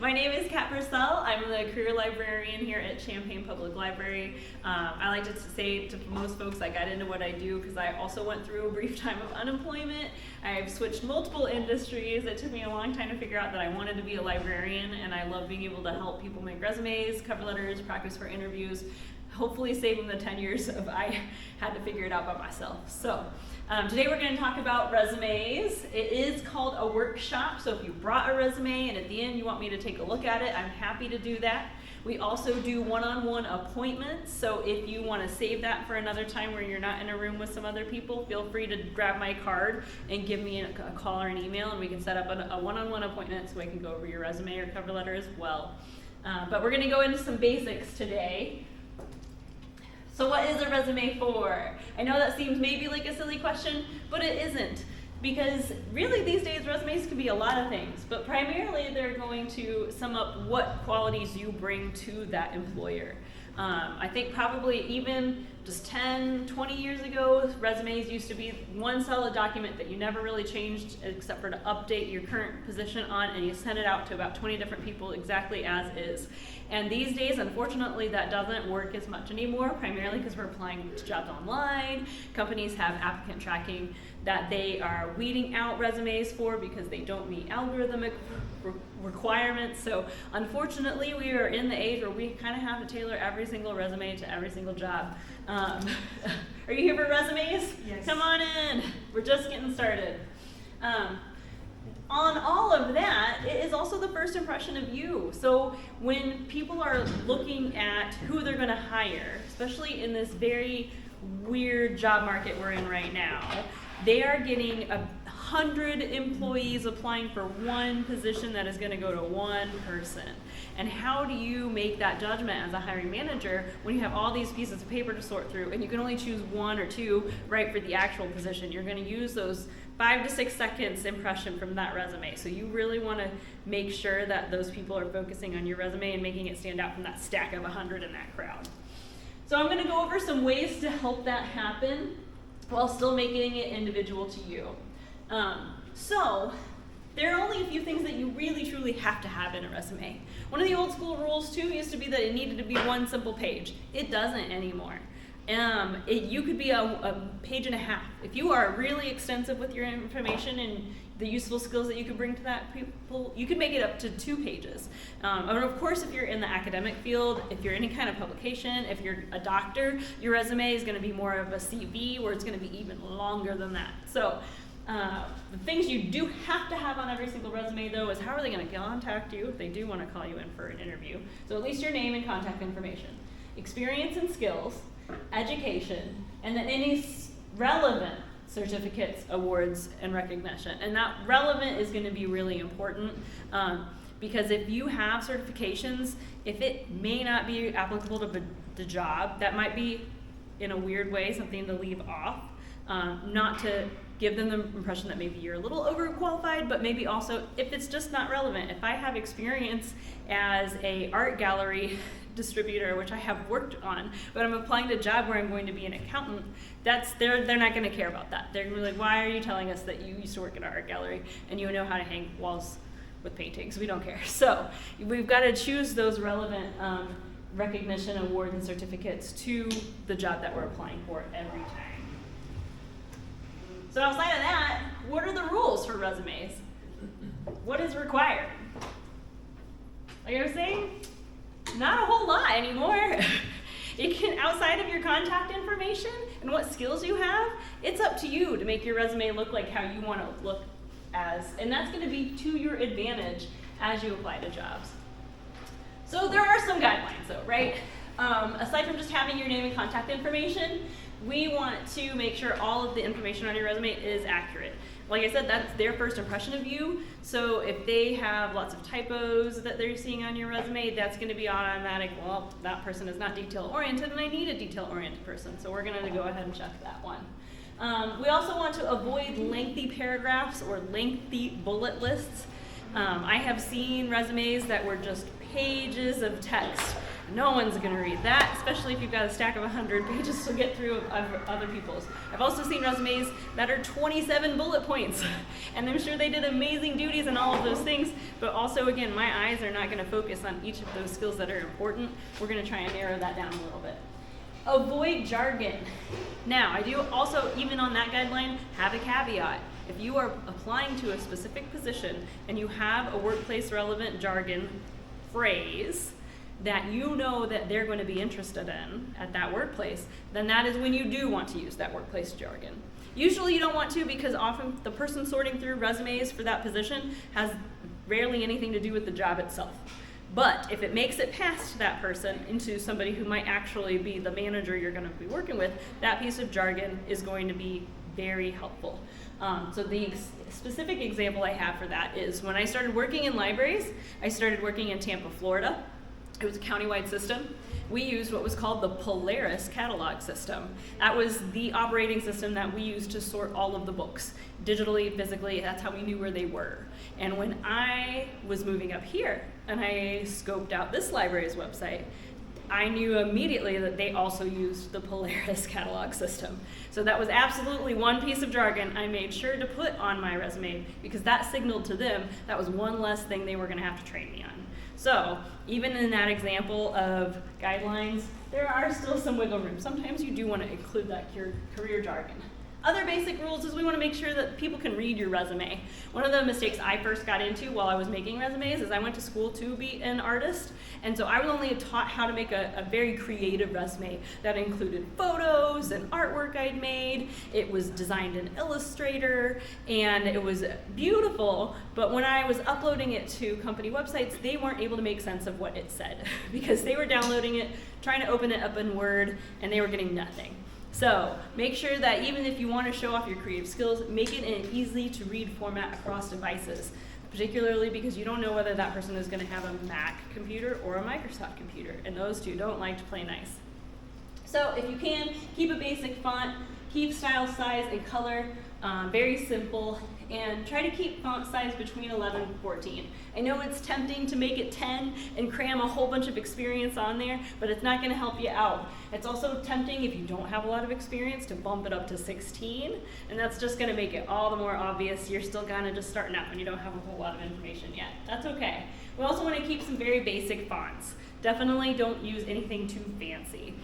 My name is Purcell. I'm the Career Librarian here at Champaign Public Library. I like to say to most folks I got into what I do because I also went through a brief time of unemployment. I've switched multiple industries. It took me a long time to figure out that I wanted to be a librarian, and I love being able to help people make resumes, cover letters, practice for interviews, hopefully save them the 10 years of I had to figure it out by myself. So today we're going to talk about resumes. It is called a workshop, so if you brought a resume and at the end you want me to take a look at it, I'm happy to do that. We also do one-on-one appointments, so if you want to save that for another time where you're not in a room with some other people, feel free to grab my card and give me a call or an email, and we can set up a one-on-one appointment so I can go over your resume or cover letter as well. But we're going to go into some basics today. So what is a resume for? I know that seems maybe like a silly question, but it isn't. Because really these days resumes can be a lot of things, but primarily they're going to sum up what qualities you bring to that employer. I think probably even just 10, 20 years ago, resumes used to be one solid document that you never really changed except for to update your current position on, and you send it out to about 20 different people exactly as is. And these days, unfortunately, that doesn't work as much anymore, primarily because we're applying to jobs online. Companies have applicant tracking that they are weeding out resumes for because they don't meet algorithmic requirements. So unfortunately, we are in the age where we kind of have to tailor every single resume to every single job. Are you here for resumes? Yes. Come on in. We're just getting started. On all of that, it is also the first impression of you. So when people are looking at who they're going to hire, especially in this very weird job market we're in right now, they are getting 100 employees applying for one position that is going to go to one person. And how do you make that judgment as a hiring manager when you have all these pieces of paper to sort through and you can only choose one or two right for the actual position? You're going to use those 5 to 6 seconds impression from that resume. So you really want to make sure that those people are focusing on your resume and making it stand out from that stack of 100 in that crowd. So I'm going to go over some ways to help that happen while still making it individual to you. So there are only a few things that you really truly have to have in a resume. One of the old school rules too used to be that it needed to be one simple page. It doesn't anymore. You could be a page and a half. If you are really extensive with your information and the useful skills that you could bring to that people, you could make it up to 2 pages. And of course, if you're in the academic field, if you're any kind of publication, if you're a doctor, your resume is going to be more of a CV where it's going to be even longer than that. So the things you do have to have on every single resume, though, is how are they going to contact you if they do want to call you in for an interview. So at least your name and contact information, experience and skills, education, and then any relevant certificates, awards, and recognition. And that relevant is going to be really important because if you have certifications, if it may not be applicable to the job, that might be, in a weird way, something to leave off. Not to give them the impression that maybe you're a little overqualified, but maybe also if it's just not relevant. If I have experience as a art gallery distributor, which I have worked on, but I'm applying to a job where I'm going to be an accountant, they're not going to care about that. They're going to be like, why are you telling us that you used to work at an art gallery and you know how to hang walls with paintings? We don't care. So we've got to choose those relevant recognition, awards, and certificates to the job that we're applying for every time. So outside of that, what are the rules for resumes? What is required? Like I was saying, not a whole lot anymore. It can, outside of your contact information and what skills you have, it's up to you to make your resume look like how you want to look as, and that's going to be to your advantage as you apply to jobs. So there are some guidelines though, right? Aside from just having your name and contact information, we want to make sure all of the information on your resume is accurate. Like I said, that's their first impression of you. So if they have lots of typos that they're seeing on your resume, that's going to be automatic. Well, that person is not detail-oriented, and I need a detail-oriented person. So we're going to go ahead and check that one. We also want to avoid lengthy paragraphs or lengthy bullet lists. I have seen resumes that were just pages of text No one's going to read that, especially if you've got a stack of 100 pages to get through of other people's. I've also seen resumes that are 27 bullet points, and I'm sure they did amazing duties and all of those things, but also, again, my eyes are not going to focus on each of those skills that are important. We're going to try and narrow that down a little bit. Avoid jargon. Now, I do also, even on that guideline, have a caveat. If you are applying to a specific position and you have a workplace relevant jargon phrase that you know that they're going to be interested in at that workplace, then that is when you do want to use that workplace jargon. Usually you don't want to, because often the person sorting through resumes for that position has rarely anything to do with the job itself. But if it makes it past that person into somebody who might actually be the manager you're going to be working with, that piece of jargon is going to be very helpful. So the specific example I have for that is when I started working in libraries, I started working in Tampa, Florida. It was a countywide system. We used what was called the Polaris catalog system. That was the operating system that we used to sort all of the books, digitally, physically. That's how we knew where they were. And when I was moving up here and I scoped out this library's website, I knew immediately that they also used the Polaris catalog system. So that was absolutely one piece of jargon I made sure to put on my resume, because that signaled to them that was one less thing they were going to have to train me on. So even in that example of guidelines, there are still some wiggle room. Sometimes you do want to include that career jargon. Other basic rules is we want to make sure that people can read your resume. One of the mistakes I first got into while I was making resumes is I went to school to be an artist, and so I was only taught how to make a very creative resume that included photos and artwork I'd made. It was designed in Illustrator, and it was beautiful, but when I was uploading it to company websites, they weren't able to make sense of what it said because they were downloading it, trying to open it up in Word, and they were getting nothing. So make sure that even if you want to show off your creative skills, make it in an easy to read format across devices, particularly because you don't know whether that person is going to have a Mac computer or a Microsoft computer, and those two don't like to play nice. So if you can, keep a basic font, keep style, size, and color very simple, and try to keep font size between 11 and 14. I know it's tempting to make it 10 and cram a whole bunch of experience on there, but it's not going to help you out. It's also tempting, if you don't have a lot of experience, to bump it up to 16, and that's just going to make it all the more obvious you're still kind of just starting out and you don't have a whole lot of information yet. That's okay. We also want to keep some very basic fonts. Definitely don't use anything too fancy.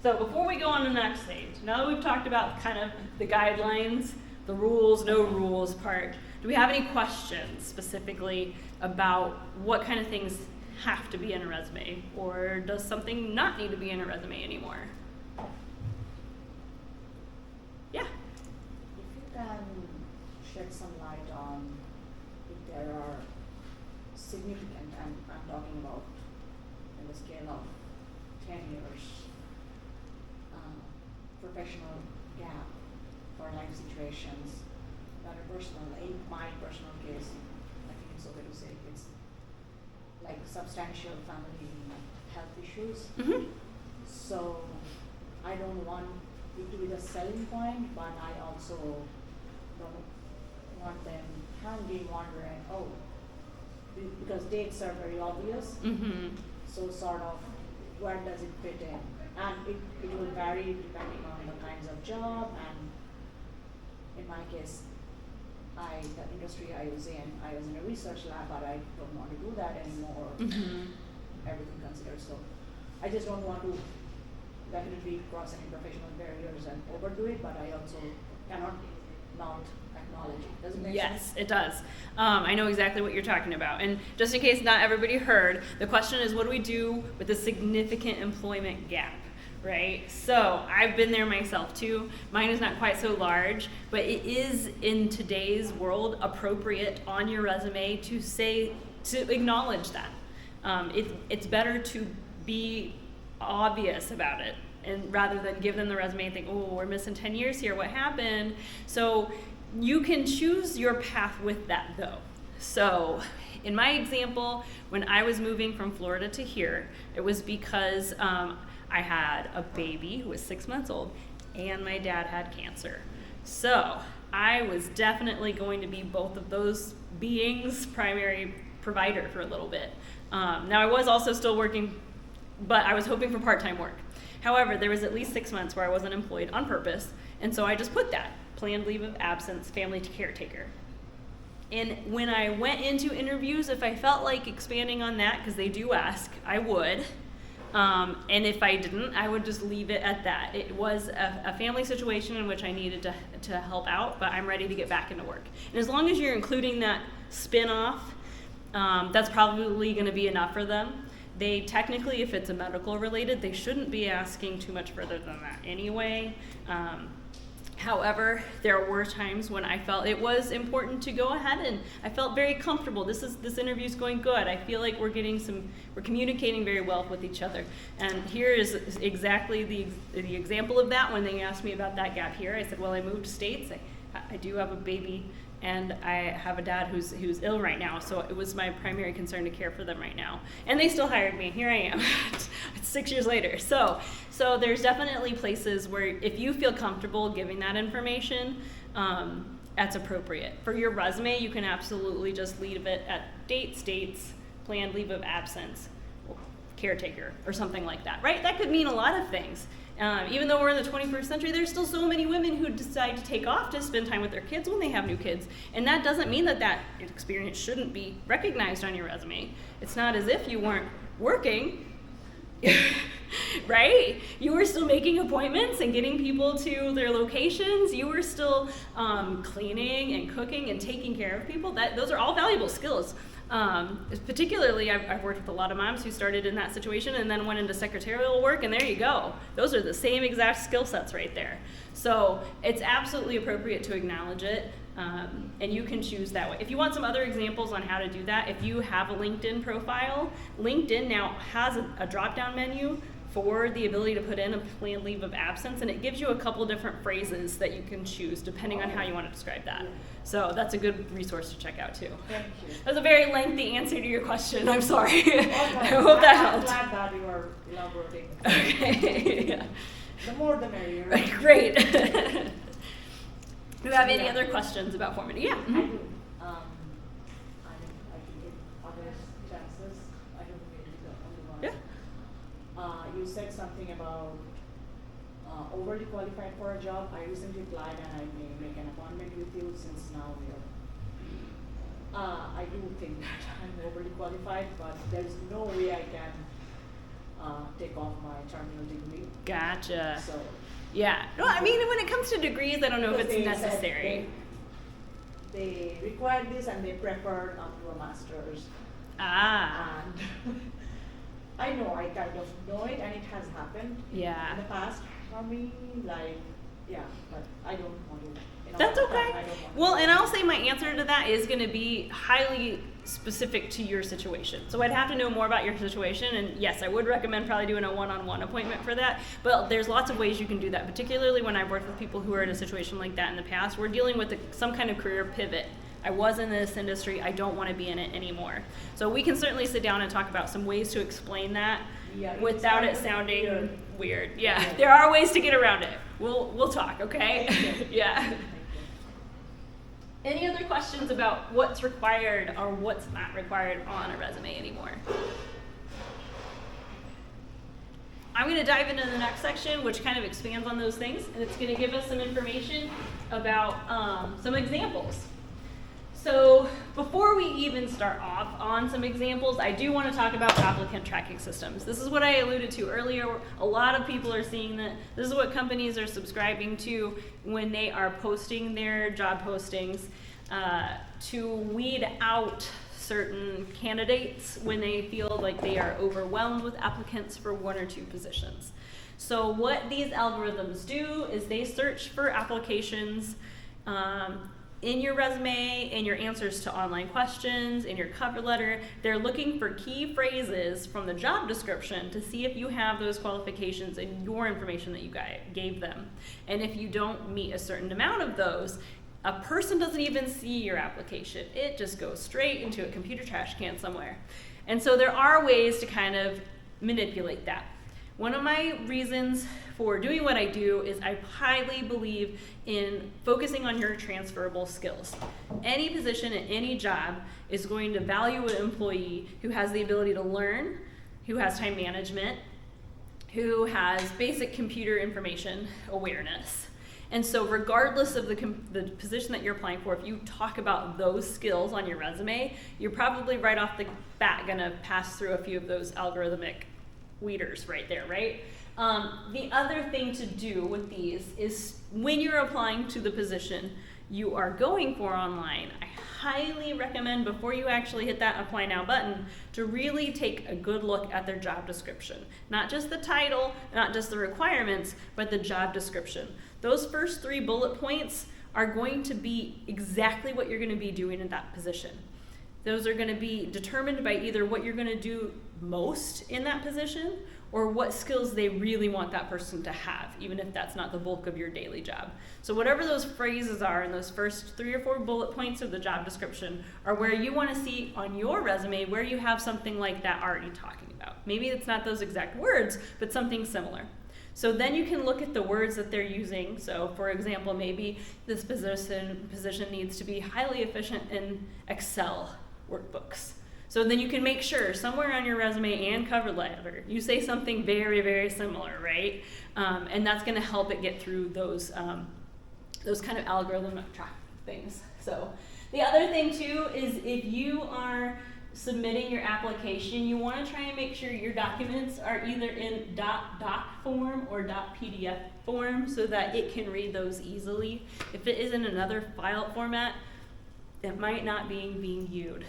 So before we go on to the next stage, now that we've talked about kind of the guidelines, the rules, no rules part, do we have any questions specifically about what kind of things have to be in a resume, or does something not need to be in a resume anymore? Yeah? If you can shed some light on if there are significant, and I'm talking about in the scale of 10 years, professional gap for life situations that are personal. In my personal case, I think it's okay to say it's like substantial family health issues. Mm-hmm. So I don't want it to be the selling point, but I also don't want them hanging, wondering, oh, because dates are very obvious. Mm-hmm. So sort of, where does it fit in? And it will vary depending on the kinds of job, and in my case, the industry I was in a research lab, but I don't want to do that anymore, Mm-hmm. everything considered. So I just don't want to definitely cross any professional barriers and overdo it, but I also cannot not acknowledge it. Does it make sense? Yes, it does. I know exactly what you're talking about. And just in case not everybody heard, the question is, what do we do with a significant employment gap, right? So I've been there myself too. Mine is not quite so large, but it is in today's world appropriate on your resume to say, to acknowledge that. It's better to be obvious about it, and rather than give them the resume and think, oh, we're missing 10 years here, what happened? So you can choose your path with that though. So in my example, when I was moving from Florida to here, it was because I had a baby who was 6 months old and my dad had cancer. So I was definitely going to be both of those beings' primary provider for a little bit. Now I was also still working, but I was hoping for part-time work. However, there was at least 6 months where I wasn't employed on purpose, and so I just put that, planned leave of absence, family caretaker. And when I went into interviews, if I felt like expanding on that, because they do ask, I would. And if I didn't, I would just leave it at that. It was a family situation in which I needed to help out, but I'm ready to get back into work. And as long as you're including that spin-off, that's probably going to be enough for them. They technically, if it's a medical related, they shouldn't be asking too much further than that anyway. However, there were times when I felt it was important to go ahead, and I felt very comfortable. This interview's going good. I feel like we're communicating very well with each other. And here is exactly the example of that. When they asked me about that gap here, I said, well, I moved states. I do have a baby, and I have a dad who's ill right now, so it was my primary concern to care for them right now. And they still hired me. Here I am. It's 6 years later. So there's definitely places where if you feel comfortable giving that information, that's appropriate. For your resume, you can absolutely just leave it at dates, planned leave of absence, caretaker, or something like that, right? That could mean a lot of things. Even though we're in the 21st century, there's still so many women who decide to take off to spend time with their kids when they have new kids. And that doesn't mean that experience shouldn't be recognized on your resume. It's not as if you weren't working, right? You were still making appointments and getting people to their locations. You were still cleaning and cooking and taking care of people. Those are all valuable skills. Particularly, I've worked with a lot of moms who started in that situation and then went into secretarial work, and there you go. Those are the same exact skill sets right there. So it's absolutely appropriate to acknowledge it, and you can choose that way. If you want some other examples on how to do that, if you have a LinkedIn profile, LinkedIn now has a drop-down menu for the ability to put in a planned leave of absence, and it gives you a couple different phrases that you can choose depending on how you want to describe that. So that's a good resource to check out too. Thank you. That was a very lengthy answer to your question. I'm sorry. I hope that helped. I'm glad that you are elaborating. Okay. Yeah. The more the merrier. Great. Do you have any other questions about formative? Yeah. I do. I can give others chances. I don't really the only one. Yeah. You said something about overly qualified for a job. I recently applied and I may make an appointment with you since now we are. I do think that I'm overly qualified, but there's no way I can take off my terminal degree. Gotcha. So. Yeah. No, I mean, when it comes to degrees, I don't know if Because it's they said necessary. They required this and they preferred up to a master's. Ah. And I know, I kind of know it, and it has happened Yeah. in the past for me, but I don't want to. That's okay. I don't want Well, to. and I'll say my answer to that is going to be highly specific to your situation. So I'd have to know more about your situation, and yes, I would recommend probably doing a one-on-one appointment for that, but there's lots of ways you can do that, particularly when I've worked with people who are in a situation like that in the past. We're dealing with some kind of career pivot. I was in this industry, I don't want to be in it anymore. So we can certainly sit down and talk about some ways to explain that without it sounding weird. Yeah, there are ways to get around it. We'll talk, okay? Yeah. Any other questions about what's required or what's not required on a resume anymore? I'm going to dive into the next section, which kind of expands on those things, and it's going to give us some information about some examples. So before we even start off on some examples, I do want to talk about applicant tracking systems. This is what I alluded to earlier. A lot of people are seeing that this is what companies are subscribing to when they are posting their job postings to weed out certain candidates when they feel like they are overwhelmed with applicants for one or two positions. So what these algorithms do is they search for applications in your resume, in your answers to online questions, in your cover letter. They're looking for key phrases from the job description to see if you have those qualifications in your information that you gave them. And if you don't meet a certain amount of those, a person doesn't even see your application. It just goes straight into a computer trash can somewhere. And so there are ways to kind of manipulate that. One of my reasons for doing what I do is I highly believe in focusing on your transferable skills. Any position at any job is going to value an employee who has the ability to learn, who has time management, who has basic computer information awareness. And so regardless of the position that you're applying for, if you talk about those skills on your resume, you're probably right off the bat gonna pass through a few of those algorithmic weeders right there, right? The other thing to do with these is when you're applying to the position you are going for online, I highly recommend before you actually hit that apply now button to really take a good look at their job description. Not just the title, not just the requirements, but the job description. Those first 3 bullet points are going to be exactly what you're going to be doing in that position. Those are going to be determined by either what you're going to do most in that position or what skills they really want that person to have, even if that's not the bulk of your daily job. So whatever those phrases are in those first 3 or 4 bullet points of the job description are where you want to see on your resume where you have something like that already talking about. Maybe it's not those exact words, but something similar. So then you can look at the words that they're using. So for example, maybe this position needs to be highly efficient in Excel workbooks. So then you can make sure somewhere on your resume and cover letter, you say something very, very similar, right? And that's gonna help it get through those kind of algorithmic track things. So the other thing too is if you are submitting your application, you wanna try and make sure your documents are either in .doc form or .pdf form so that it can read those easily. If it is in another file format, it might not be being viewed.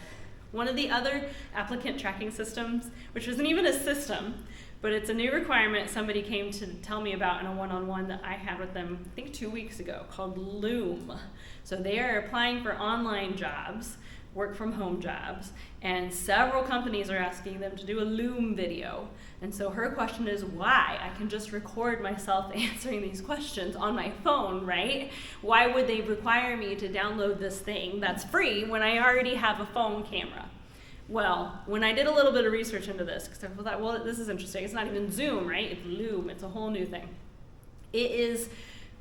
One of the other applicant tracking systems, which isn't even a system, but it's a new requirement somebody came to tell me about in a one-on-one that I had with them, I think 2 weeks ago, called Loom. So they are applying for online jobs, work from home jobs, and several companies are asking them to do a Loom video. And so her question is why? I can just record myself answering these questions on my phone, right? Why would they require me to download this thing that's free when I already have a phone camera? Well, when I did a little bit of research into this, because I thought, well, this is interesting. It's not even Zoom, right? It's Loom. It's a whole new thing. It is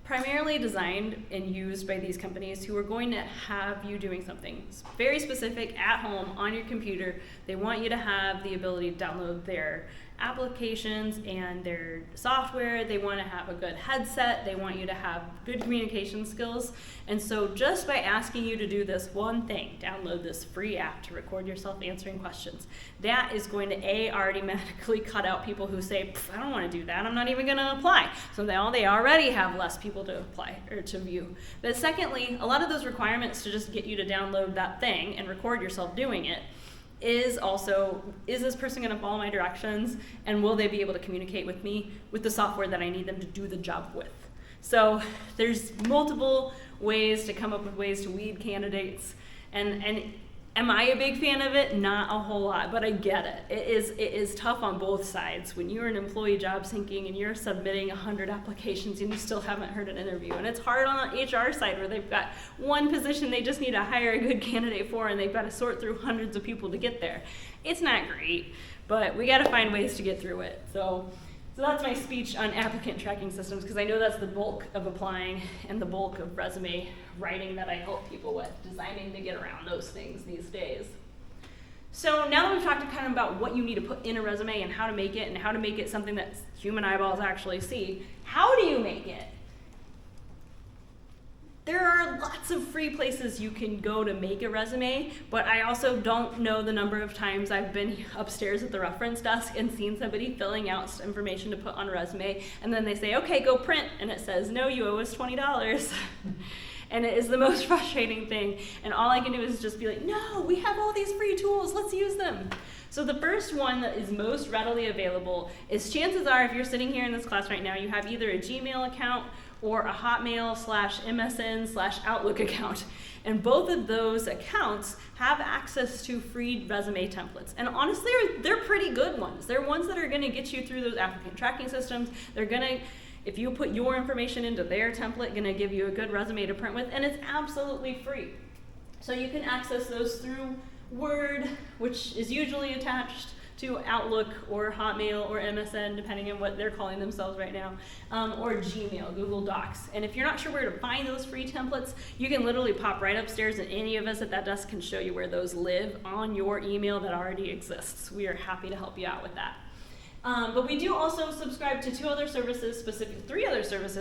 primarily designed and used by these companies who are going to have you doing something very specific at home on your computer. They want you to have the ability to download their applications and their software. They want to have a good headset. They want you to have good communication skills. And so just by asking you to do this one thing, download this free app to record yourself answering questions, that is going to automatically cut out people who say, I don't want to do that. I'm not even going to apply. So they already have less people to apply or to view. But secondly, a lot of those requirements to just get you to download that thing and record yourself doing it is also, is this person going to follow my directions, and will they be able to communicate with me with the software that I need them to do the job with? So there's multiple ways to come up with ways to weed candidates, and am I a big fan of it? Not a whole lot, but I get it. It is tough on both sides. When you're an employee job seeking and you're submitting 100 applications and you still haven't heard an interview, and it's hard on the HR side where they've got one position they just need to hire a good candidate for and they've got to sort through hundreds of people to get there. It's not great, but we got to find ways to get through it. So that's my speech on applicant tracking systems, because I know that's the bulk of applying and the bulk of resume writing that I help people with, designing to get around those things these days. So now that we've talked kind of about what you need to put in a resume and how to make it something that human eyeballs actually see, how do you make it? There are lots of free places you can go to make a resume, but I also don't know the number of times I've been upstairs at the reference desk and seen somebody filling out some information to put on a resume, and then they say, okay, go print, and it says, no, you owe us $20. And it is the most frustrating thing, and all I can do is just be like, no, we have all these free tools, let's use them. So the first one that is most readily available is, chances are if you're sitting here in this class right now, you have either a Gmail account or a Hotmail/MSN/Outlook account. And both of those accounts have access to free resume templates. And honestly, they're pretty good ones. They're ones that are gonna get you through those applicant tracking systems. They're gonna, if you put your information into their template, gonna give you a good resume to print with, and it's absolutely free. So you can access those through Word, which is usually attached to Outlook or Hotmail or MSN, depending on what they're calling themselves right now, or Gmail, Google Docs. And if you're not sure where to find those free templates, you can literally pop right upstairs, and any of us at that desk can show you where those live on your email that already exists. We are happy to help you out with that. But we do also subscribe to three other services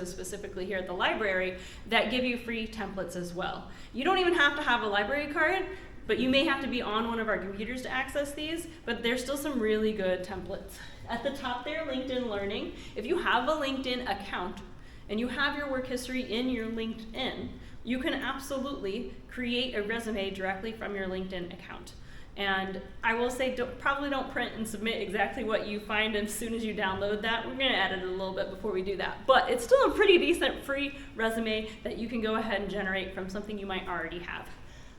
specifically here at the library that give you free templates as well. You don't even have to have a library card, but you may have to be on one of our computers to access these, but there's still some really good templates. At the top there, LinkedIn Learning. If you have a LinkedIn account and you have your work history in your LinkedIn, you can absolutely create a resume directly from your LinkedIn account. And I will say, probably don't print and submit exactly what you find as soon as you download that. We're going to edit it a little bit before we do that. But it's still a pretty decent free resume that you can go ahead and generate from something you might already have.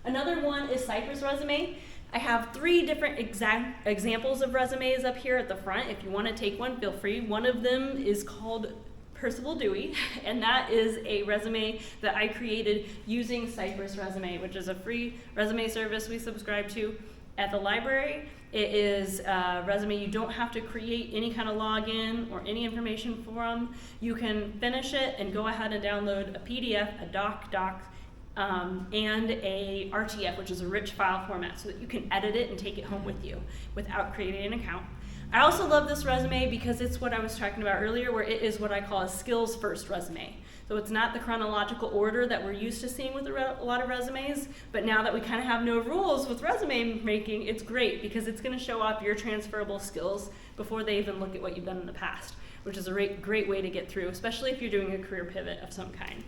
Another one is Cypress Resume. I have 3 different examples of resumes up here at the front. If you want to take one, feel free. One of them is called Purcell Dewey, and that is a resume that I created using Cypress Resume, which is a free resume service we subscribe to at the library. It is a resume you don't have to create any kind of login or any information from. You can finish it and go ahead and download a PDF, a doc, and a RTF, which is a rich file format, so that you can edit it and take it home with you without creating an account. I also love this resume because it's what I was talking about earlier, where it is what I call a skills first resume. So it's not the chronological order that we're used to seeing with a lot of resumes, but now that we kind of have no rules with resume making, it's great because it's going to show off your transferable skills before they even look at what you've done in the past, which is a great way to get through, especially if you're doing a career pivot of some kind.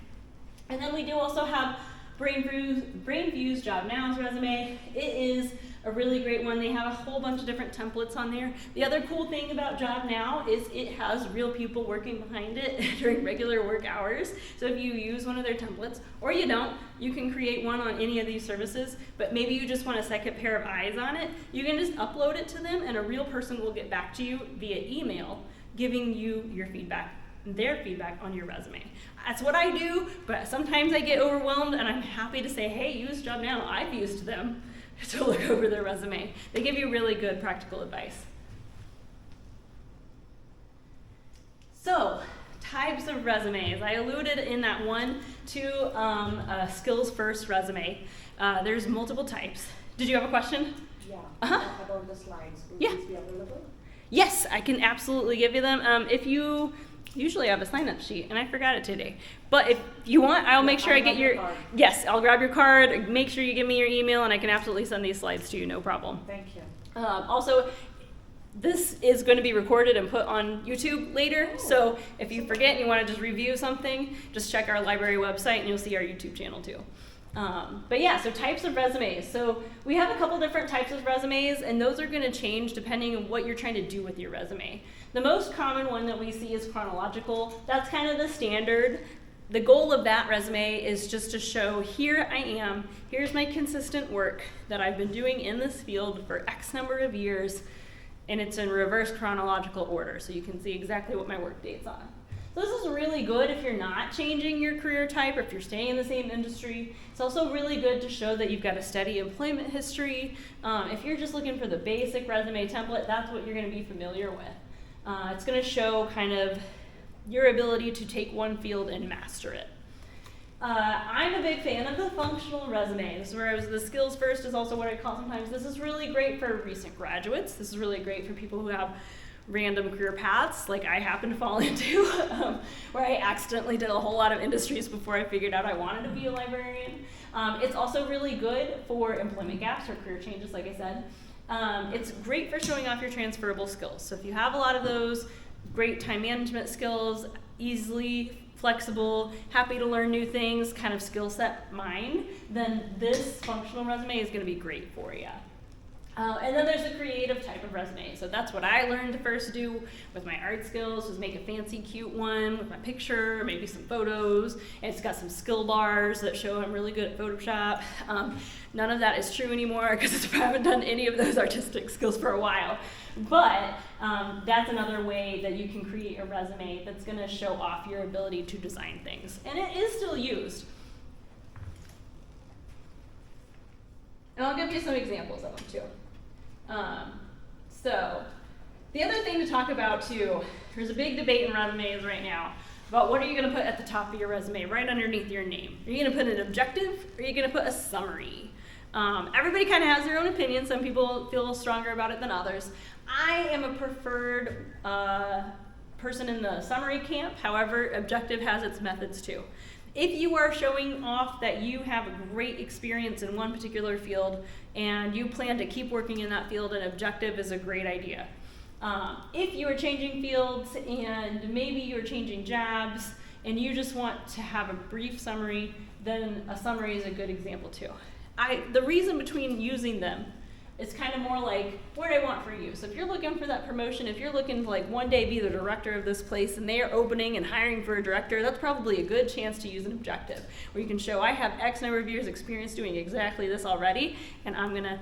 And then we do also have Brainview's Job Now's resume. It is a really great one. They have a whole bunch of different templates on there. The other cool thing about Job Now is it has real people working behind it during regular work hours. So if you use one of their templates, or you don't, you can create one on any of these services, but maybe you just want a second pair of eyes on it, you can just upload it to them and a real person will get back to you via email, giving you your feedback, their feedback on your resume. That's what I do, but sometimes I get overwhelmed and I'm happy to say, hey, use Job Now. I've used them to look over their resume. They give you really good practical advice. So, types of resumes. I alluded in that one to a skills first resume. There's multiple types. Did you have a question? Yeah, about the slides. Will these be available? Yes, I can absolutely give you them. If you usually have a sign-up sheet, and I forgot it today. But if you want, I'll make sure I get your card. Yes, I'll grab your card, make sure you give me your email, and I can absolutely send these slides to you, no problem. Thank you. Also, this is going to be recorded and put on YouTube later, so if you forget and you want to just review something, just check our library website and you'll see our YouTube channel too. But yeah, so types of resumes. So we have a couple different types of resumes, and those are going to change depending on what you're trying to do with your resume. The most common one that we see is chronological. That's kind of the standard. The goal of that resume is just to show, here I am, here's my consistent work that I've been doing in this field for X number of years, and it's in reverse chronological order, so you can see exactly what my work dates are. So this is really good if you're not changing your career type or if you're staying in the same industry. It's also really good to show that you've got a steady employment history. If you're just looking for the basic resume template, that's what you're going to be familiar with. It's going to show kind of your ability to take one field and master it. I'm a big fan of the functional resume. This is where the skills first is also what I call sometimes. This is really great for recent graduates. This is really great for people who have random career paths like I happen to fall into, where I accidentally did a whole lot of industries before I figured out I wanted to be a librarian. It's also really good for employment gaps or career changes, like I said. It's great for showing off your transferable skills. So if you have a lot of those, great time management skills, easily flexible, happy to learn new things, kind of skill set mind, then this functional resume is going to be great for you. And then there's a creative type of resume. So that's what I learned to first do with my art skills, was make a fancy, cute one with my picture, maybe some photos. And it's got some skill bars that show I'm really good at Photoshop. None of that is true anymore because I haven't done any of those artistic skills for a while. But that's another way that you can create a resume that's going to show off your ability to design things. And it is still used. And I'll give you some examples of them too. So, the other thing to talk about too, there's a big debate in resumes right now about what are you going to put at the top of your resume, right underneath your name. Are you going to put an objective, or are you going to put a summary? Everybody kind of has their own opinion. Some people feel stronger about it than others. I am a preferred person in the summary camp. However, objective has its methods too. If you are showing off that you have a great experience in one particular field and you plan to keep working in that field, an objective is a great idea. If you are changing fields and maybe you're changing jobs and you just want to have a brief summary, then a summary is a good example too. The reason between using them, it's kind of more like, what do I want for you? So if you're looking for that promotion, if you're looking to like one day be the director of this place and they are opening and hiring for a director, that's probably a good chance to use an objective where you can show I have X number of years experience doing exactly this already, and I'm gonna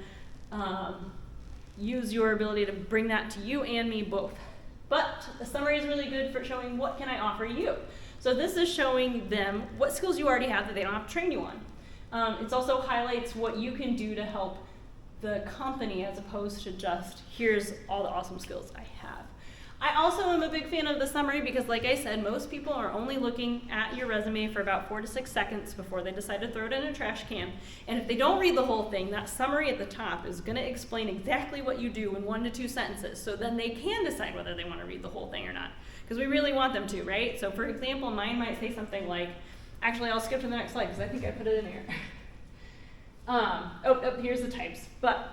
use your ability to bring that to you and me both. But the summary is really good for showing what can I offer you. So this is showing them what skills you already have that they don't have to train you on. It also highlights what you can do to help the company as opposed to just, here's all the awesome skills I have. I also am a big fan of the summary because, like I said, most people are only looking at your resume for about 4 to 6 seconds before they decide to throw it in a trash can. And if they don't read the whole thing, that summary at the top is going to explain exactly what you do in 1 to 2 sentences, so then they can decide whether they want to read the whole thing or not. Because we really want them to, right? So for example, mine might say something like, actually I'll skip to the next slide because I think I put it in here. Here's the types. But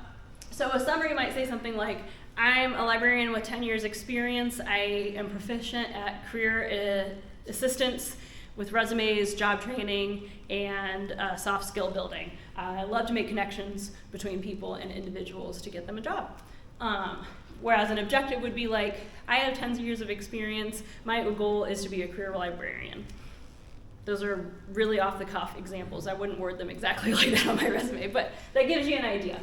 so a summary might say something like, I'm a librarian with 10 years experience. I am proficient at career assistance with resumes, job training, and soft skill building. I love to make connections between people and individuals to get them a job. Whereas an objective would be like, I have tons of years of experience. My goal is to be a career librarian. Those are really off the cuff examples. I wouldn't word them exactly like that on my resume, but that gives you an idea.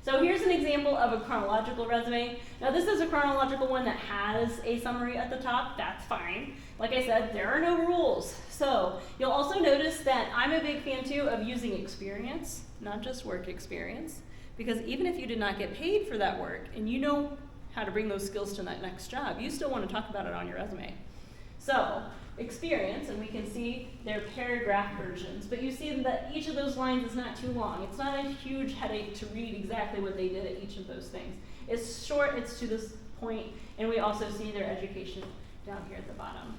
So here's an example of a chronological resume. Now this is a chronological one that has a summary at the top. That's fine. Like I said, there are no rules. So you'll also notice that I'm a big fan too of using experience, not just work experience, because even if you did not get paid for that work and you know how to bring those skills to that next job, you still want to talk about it on your resume. So experience, and we can see their paragraph versions, but you see that each of those lines is not too long. It's not a huge headache to read exactly what they did at each of those things. It's short, it's to this point, and we also see their education down here at the bottom.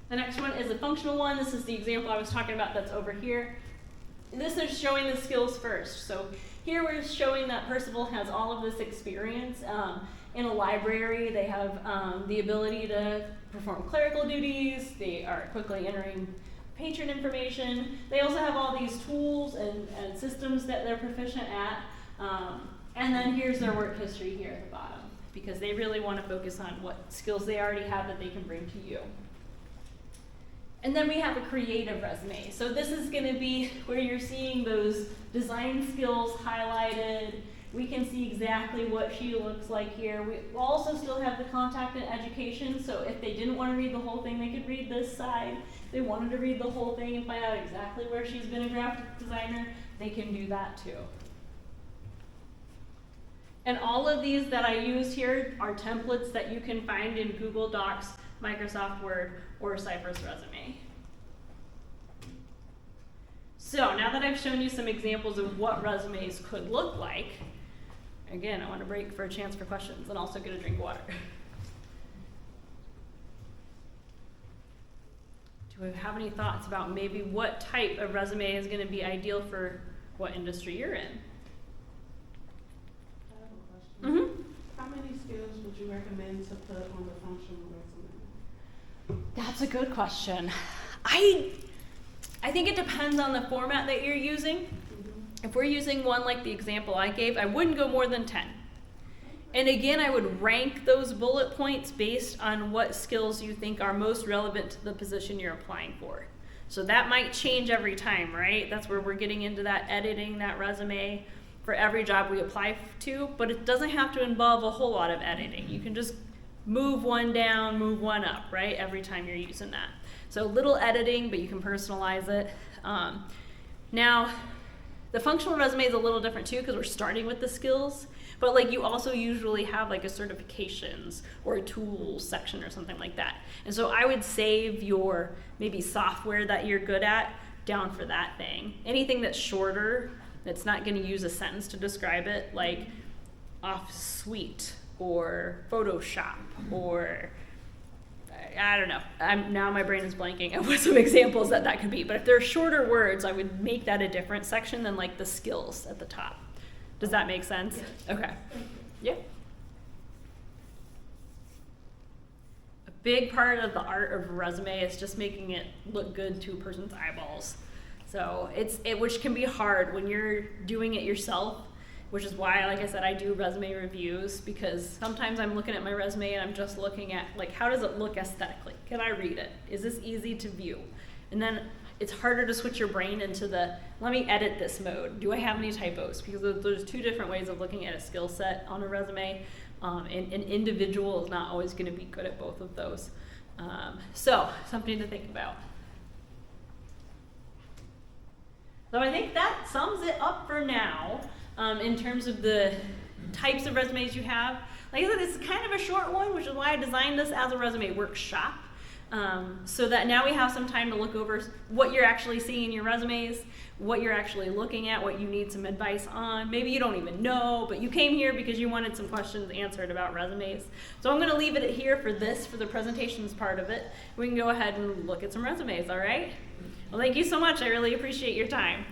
The next one is a functional one. This is the example I was talking about that's over here. This is showing the skills first. So here we're showing that Purcell has all of this experience. In a library, they have the ability to perform clerical duties. They are quickly entering patron information. They also have all these tools and systems that they're proficient at. And then here's their work history here at the bottom, because they really want to focus on what skills they already have that they can bring to you. And then we have a creative resume. So this is going to be where you're seeing those design skills highlighted. We can see exactly what she looks like here. We also still have the contact and education, so if they didn't want to read the whole thing, they could read this side. If they wanted to read the whole thing and find out exactly where she's been a graphic designer, they can do that too. And all of these that I used here are templates that you can find in Google Docs, Microsoft Word, or Cypress Resume. So now that I've shown you some examples of what resumes could look like, again, I want to break for a chance for questions and also get a drink of water. Do we have any thoughts about maybe what type of resume is going to be ideal for what industry you're in? I have a question. Mm-hmm. How many skills would you recommend to put on the functional resume? That's a good question. I think it depends on the format that you're using. If we're using one like the example I gave, I wouldn't go more than 10. And again, I would rank those bullet points based on what skills you think are most relevant to the position you're applying for. So that might change every time, right? That's where we're getting into that editing that resume for every job we apply to, but it doesn't have to involve a whole lot of editing. You can just move one down, move one up, right? Every time you're using that. So little editing, but you can personalize it. Now, The functional resume is a little different too because we're starting with the skills, but like you also usually have like a certifications or a tools section or something like that. And so I would save your maybe software that you're good at down for that thing. Anything that's shorter, that's not going to use a sentence to describe it, like Office Suite or Photoshop or I don't know. Now my brain is blanking at what some examples that could be. But if they're shorter words, I would make that a different section than like the skills at the top. Does that make sense? Yes. Okay. Yeah. A big part of the art of a resume is just making it look good to a person's eyeballs. So which can be hard when you're doing it yourself, which is why, like I said, I do resume reviews, because sometimes I'm looking at my resume and I'm just looking at, like, how does it look aesthetically? Can I read it? Is this easy to view? And then it's harder to switch your brain into the, let me edit this mode. Do I have any typos? Because there's two different ways of looking at a skill set on a resume. And an individual is not always going to be good at both of those. So, something to think about. So I think that sums it up for now. In terms of the types of resumes you have. Like I said, it's kind of a short one, which is why I designed this as a resume workshop. So that now we have some time to look over what you're actually seeing in your resumes, what you're actually looking at, what you need some advice on. Maybe you don't even know, but you came here because you wanted some questions answered about resumes. So I'm going to leave it here for the presentations part of it. We can go ahead and look at some resumes, all right? Well, thank you so much. I really appreciate your time.